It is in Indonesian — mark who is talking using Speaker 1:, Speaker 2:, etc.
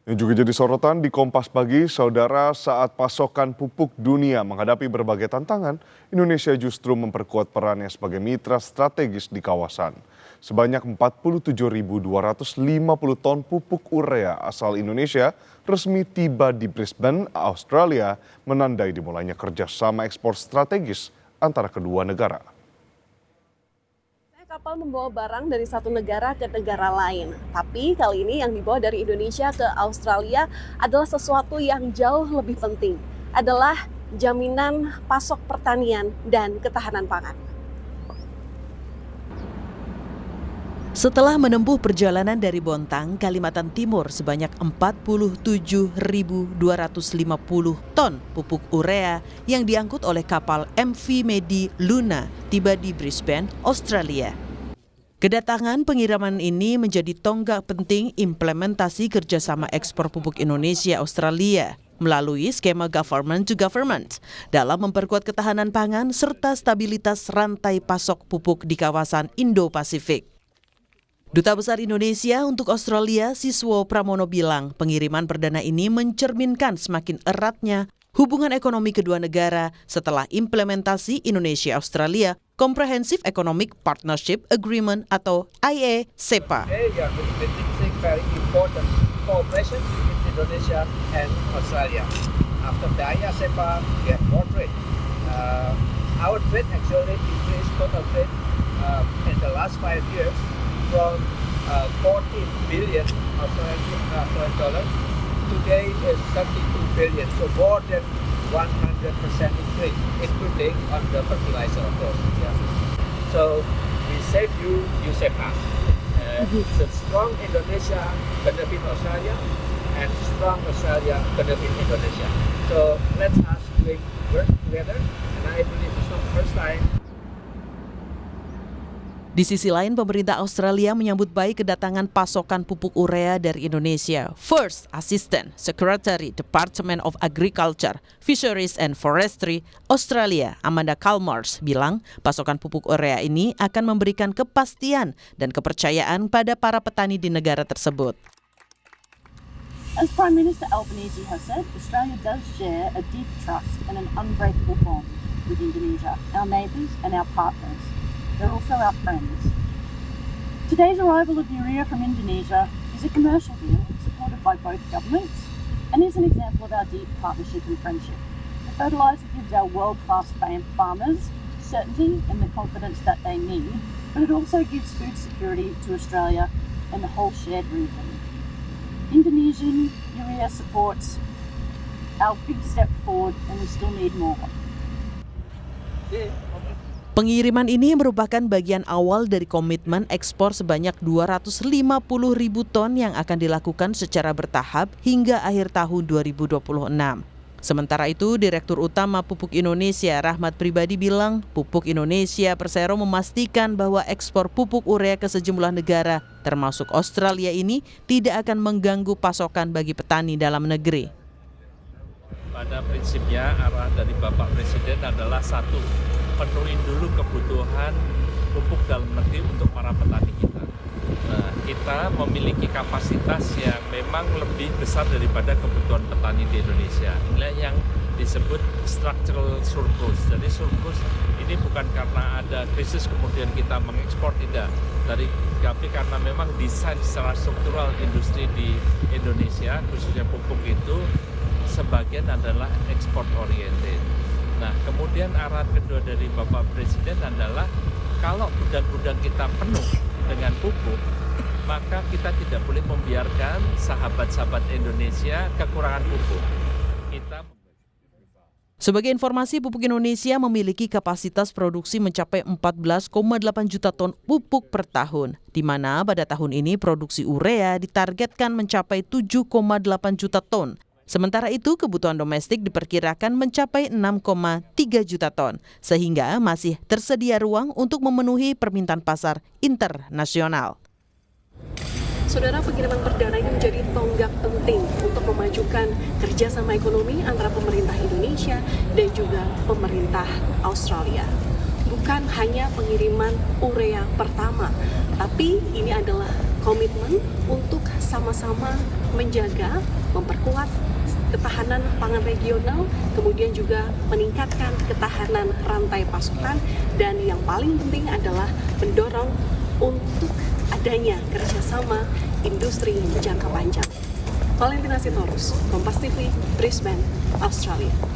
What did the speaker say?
Speaker 1: Yang juga jadi sorotan di Kompas Pagi, saudara, saat pasokan pupuk dunia menghadapi berbagai tantangan, Indonesia justru memperkuat perannya sebagai mitra strategis di kawasan. Sebanyak 47.250 ton pupuk urea asal Indonesia resmi tiba di Brisbane, Australia, menandai dimulainya kerjasama ekspor strategis antara kedua negara.
Speaker 2: Kapal membawa barang dari satu negara ke negara lain. Tapi kali ini yang dibawa dari Indonesia ke Australia adalah sesuatu yang jauh lebih penting. Adalah jaminan pasok pertanian dan ketahanan pangan.
Speaker 3: Setelah menempuh perjalanan dari Bontang, Kalimantan Timur sebanyak 47.250 ton pupuk urea yang diangkut oleh kapal MV Medi Luna tiba di Brisbane, Australia. Kedatangan pengiriman ini menjadi tonggak penting implementasi kerjasama ekspor pupuk Indonesia-Australia melalui skema government to government dalam memperkuat ketahanan pangan serta stabilitas rantai pasok pupuk di kawasan Indo-Pasifik. Duta Besar Indonesia untuk Australia, Siswo Pramono bilang pengiriman perdana ini mencerminkan semakin eratnya hubungan ekonomi kedua negara setelah implementasi Indonesia-Australia Comprehensive Economic Partnership Agreement atau IA-CEPA.
Speaker 4: They are witnessing very important cooperation with Indonesia and Australia. After the IA-CEPA, we have more trade. Our trade actually increased total trade in the last 5 years from 14 billion Australian dollars. Today is 32 billion, so more than 100% increase, including on the fertilizer, of course. Yeah. So we save you, you save us. It's a strong Indonesia benefit Australia, and strong Australia benefit Indonesia. So let's us work together, and I believe it's not the first time.
Speaker 3: Di sisi lain, pemerintah Australia menyambut baik kedatangan pasokan pupuk urea dari Indonesia. First Assistant Secretary Department of Agriculture, Fisheries and Forestry Australia, Amanda Chalmers, bilang pasokan pupuk urea ini akan memberikan kepastian dan kepercayaan pada para petani di negara tersebut.
Speaker 5: As Prime Minister Albanese has said, Australia does share a deep trust and an unbreakable bond with Indonesia, our neighbours and our partners. They're also our friends. Today's arrival of urea from Indonesia is a commercial deal supported by both governments and is an example of our deep partnership and friendship. The fertiliser gives our world-class farmers certainty and the confidence that they need, but it also gives food security to Australia and the whole shared region. Indonesian urea supports our big step forward and we still need more.
Speaker 3: Pengiriman ini merupakan bagian awal dari komitmen ekspor sebanyak 250.000 ton yang akan dilakukan secara bertahap hingga akhir tahun 2026. Sementara itu, Direktur Utama Pupuk Indonesia Rahmat Pribadi bilang, Pupuk Indonesia Persero memastikan bahwa ekspor pupuk urea ke sejumlah negara, termasuk Australia ini, tidak akan mengganggu pasokan bagi petani dalam negeri.
Speaker 6: Pada prinsipnya arah dari Bapak Presiden adalah satu, penuhin dulu kebutuhan pupuk dalam negeri untuk para petani kita. Nah, kita memiliki kapasitas yang memang lebih besar daripada kebutuhan petani di Indonesia. Inilah yang disebut structural surplus. Jadi surplus ini bukan karena ada krisis kemudian kita mengekspor, tidak. Tapi karena memang desain secara struktural industri di Indonesia, khususnya pupuk itu, sebagian adalah ekspor oriented. Nah, kemudian arahan kedua dari Bapak Presiden adalah kalau gudang-gudang kita penuh dengan pupuk, maka kita tidak boleh membiarkan sahabat-sahabat Indonesia kekurangan pupuk.
Speaker 3: Sebagai informasi, Pupuk Indonesia memiliki kapasitas produksi mencapai 14,8 juta ton pupuk per tahun, di mana pada tahun ini produksi urea ditargetkan mencapai 7,8 juta ton. Sementara itu, kebutuhan domestik diperkirakan mencapai 6,3 juta ton, sehingga masih tersedia ruang untuk memenuhi permintaan pasar internasional.
Speaker 2: Saudara, pengiriman perdana ini menjadi tonggak penting untuk memajukan kerjasama ekonomi antara pemerintah Indonesia dan juga pemerintah Australia. Bukan hanya pengiriman urea pertama, tapi ini adalah komitmen untuk sama-sama menjaga, memperkuat ketahanan pangan regional, kemudian juga meningkatkan ketahanan rantai pasokan, dan yang paling penting adalah mendorong untuk adanya kerjasama industri jangka panjang. Valentina Sitorus, Kompas TV, Brisbane, Australia.